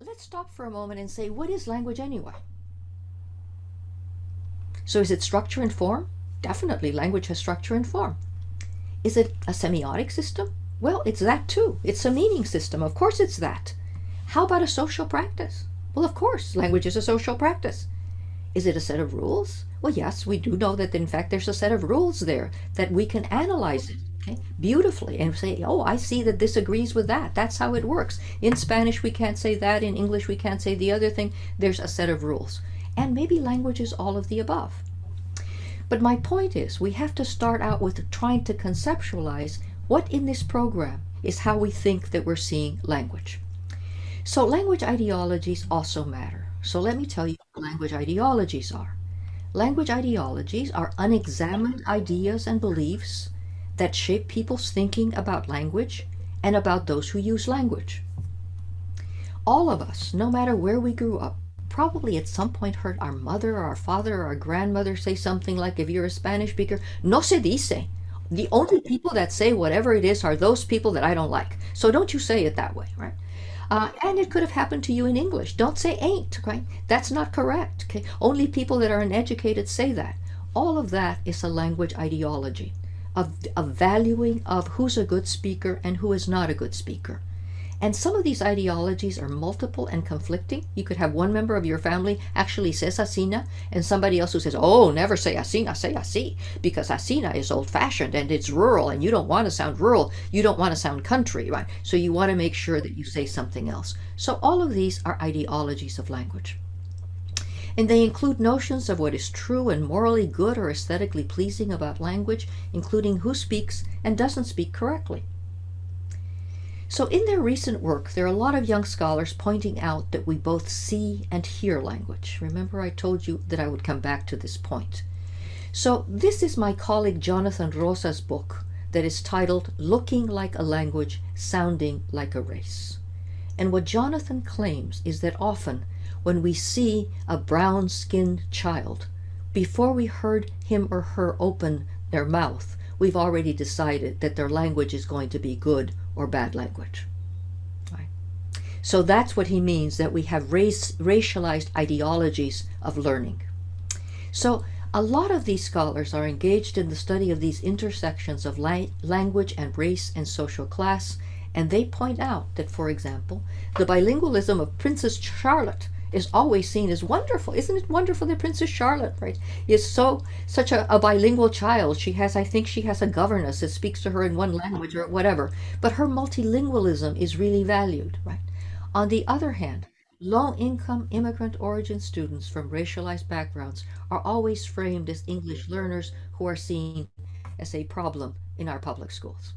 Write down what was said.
let's stop for a moment and say, what is language anyway? So is it structure and form? Definitely, language has structure and form. Is it a semiotic system? Well, it's that too. It's a meaning system. Of course it's that. How about a social practice? Well, of course, language is a social practice. Is it a set of rules? Well, yes, we do know that in fact there's a set of rules there that we can analyze it, okay, beautifully and say, oh, I see that this agrees with that. That's how it works. In Spanish, we can't say that. In English, we can't say the other thing. There's a set of rules. And maybe language is all of the above. But my point is, we have to start out with trying to conceptualize what in this program is how we think that we're seeing language. So language ideologies also matter. So let me tell you what language ideologies are. Language ideologies are unexamined ideas and beliefs that shape people's thinking about language and about those who use language. All of us, no matter where we grew up, probably at some point heard our mother or our father or our grandmother say something like, if you're a Spanish speaker, no se dice. The only people that say whatever it is are those people that I don't like. So don't you say it that way, right? And it could have happened to you in English. Don't say ain't, right? That's not correct, okay? Only people that are uneducated say that. All of that is a language ideology, a valuing of who's a good speaker and who is not a good speaker. And some of these ideologies are multiple and conflicting. You could have one member of your family actually says asina, and somebody else who says, oh, never say asina, say asi, because asina is old-fashioned and it's rural, and you don't want to sound rural, you don't want to sound country, right? So you want to make sure that you say something else. So all of these are ideologies of language. And they include notions of what is true and morally good or aesthetically pleasing about language, including who speaks and doesn't speak correctly. So in their recent work, there are a lot of young scholars pointing out that we both see and hear language. Remember, I told you that I would come back to this point. So this is my colleague Jonathan Rosa's book that is titled Looking Like a Language, Sounding Like a Race. And what Jonathan claims is that often when we see a brown-skinned child, before we heard him or her open their mouth, we've already decided that their language is going to be good or bad language. Right? So that's what he means, that we have racialized ideologies of learning. So a lot of these scholars are engaged in the study of these intersections of language and race and social class, and they point out that, for example, the bilingualism of Princess Charlotte is always seen as wonderful. Isn't it wonderful that Princess Charlotte, right, is such a bilingual child? She has, I think she has a governess that speaks to her in one language or whatever, but her multilingualism is really valued, right? On the other hand, low-income immigrant origin students from racialized backgrounds are always framed as English learners who are seen as a problem in our public schools.